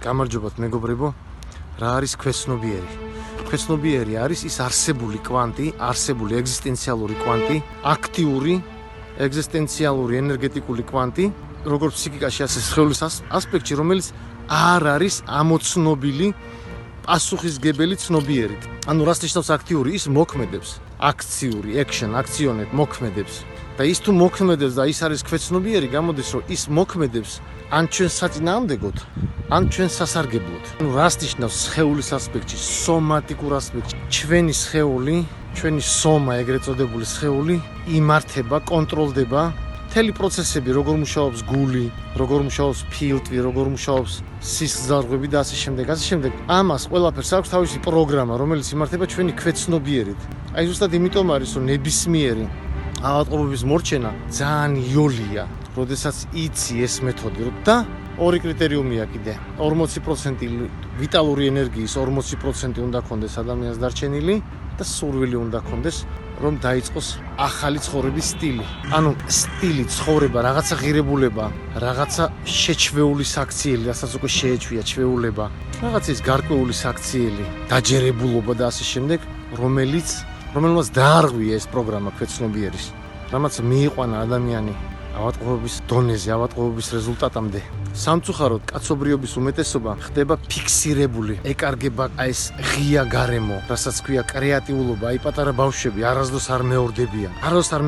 გამარჯობათ მეგობრებო, რა არის ქვეცნობიერი? Ქვეცნობიერი არის ის არსებული კვანტი, არსებული ეგზისტენციალური კვანტი, აქტიური ეგზისტენციალური ენერგეტიკული კვანტი, როგორც ფსიქიკაში, ასე სხეულის ასპექტში, რომელიც არ არის ამოცნობილი პასუხისგებელი ცნობიერით. ანუ რას ნიშნავს აქტიური? ის მოქმედებს, აქციური, აქციონეთ მოქმედებს. და ის თუ მოქმედებს და ის არის ქვეცნობიერი, გამოდის რომ ის მოქმედებს ან ჩვენ საწინააღმდეგოდ, ან ჩვენ სასარგებლოდ. ანუ რას ნიშნავს სხეულის ასპექტში, სომატიკურ ასპექტში? ჩვენი სხეული, ჩვენი სომა, ეგრეთ წოდებული სხეული იმართება, კონტროლდება მთელი პროცესები, როგორ მუშაობს გული, როგორ მუშაობს ფილტვი, როგორ მუშაობს სისხლძარღვები და ასე შემდეგ, ასე შემდეგ. ამას ყველაფერს აქვს თავისი პროგრამა, რომელიც იმართება ჩვენი ქვეცნობიერით. აი ზუსტად იმიტომ არის, რომ ნებისმიერი ავადმყოფობის მორჩენა ძალიან იოლია, როდესაც იცი ეს მეთოდი და ორი კრიტერიუმია კიდე. 40% ვიტალური ენერგიის 40% უნდა ქონდეს ადამიანს დარჩენილი და სურვილი უნდა ქონდეს, რომ დაიწყოს ახალი ცხოვრების სტილი. ანუ სტილი, ცხოვრება, რაღაცა ღირებულება, რაღაცა შეჩვეული საქციელი, რასაც უკვე შეეჩვია ჩვეულება, რაღაცა ის გარკვეული საქციელი, დაჯერებულობა და ასე შემდეგ, რომელმაც დაარღვია ეს პროგრამა ქვეცნობიერის, რამაც მიიყვანა ადამიანი ავადმყოფობის დონეზე, ავადმყოფობის რეზულტატამდე. სამწუხაროდ კაცობრიობის უმეტესობა ხდება ფიქსირებული, ეკარგება ეს ღია გარემო, რასაც ქვია კრეატიულობა. აი პატარა ბავშვები არასდროს არ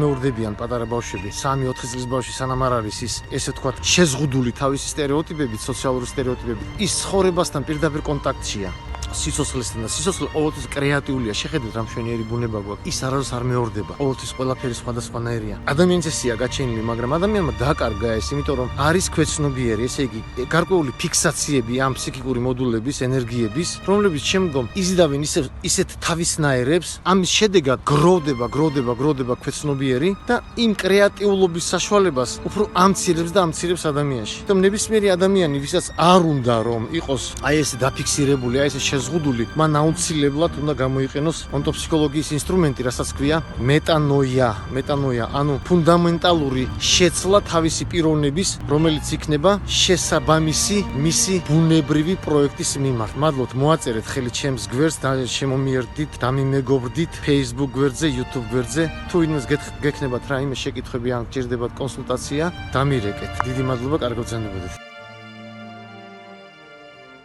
მეორდებიან პატარა ბავშვები, 3-4 წლის ბავშვი სანამ არ არის ის, ესე ვთქვათ, შეზღუდული თავისი სტერეოტიპებით, სოციალური სტერეოტიპებით, ის ცხოვრებასთან პირდაპირ კონტაქტშია. სიცოცხლესთან და სიცოცხლე ყოველთვის კრეატიულია. შეხედეთ რა მშვენიერი ბუნება გვაქვს. ის არასდროს არ მეორდება. ყოველთვის ყველაფერი სხვადასხვანაირია. ადამიანის ესეა გაჩენილი, მაგრამ ადამიანმა დააკარგა ეს, იმიტომ რომ არის ქვეცნობიერი, ესე იგი, გარკვეული ფიქსაციები ამ ფსიქიკური მოდულების, ენერგიების, რომლებიც შემდგომ იზიდავენ ისეთ თავისნაირებს, ამის შედეგად გროვდება ქვეცნობიერი და იმ კრეატიულობის საშუალებას უფრო ამცირებს ადამიანში. თუმცა ნებისმიერი ადამიანი, ვისაც არ უნდა რომ იყოს აი ეს დაფიქსირებული, აი ეს შეზღუდული, მან აუცილებლად უნდა გამოიყენოს ონტოფსიქოლოგიის ინსტრუმენტი, რასაც ქვია მეტანოია, ანუ ფუნდამენტალური შეცვლა თავისი პიროვნების, რომელიც იქნება შესაბამისი მისი ბუნებრივი პროექტის მიმართ. მადლობთ, მოაწერეთ ხელი ჩემს გვერდს და შემომიერთდით, დამიმეგობრდით Facebook გვერდზე, YouTube გვერდზე. თუ ვინმეს გექნებათ რაიმე შეკითხვები ან გჭირდებათ კონსულტაცია, დამირეკეთ. დიდი მადლობა, კარგად ბრძანებოდეთ.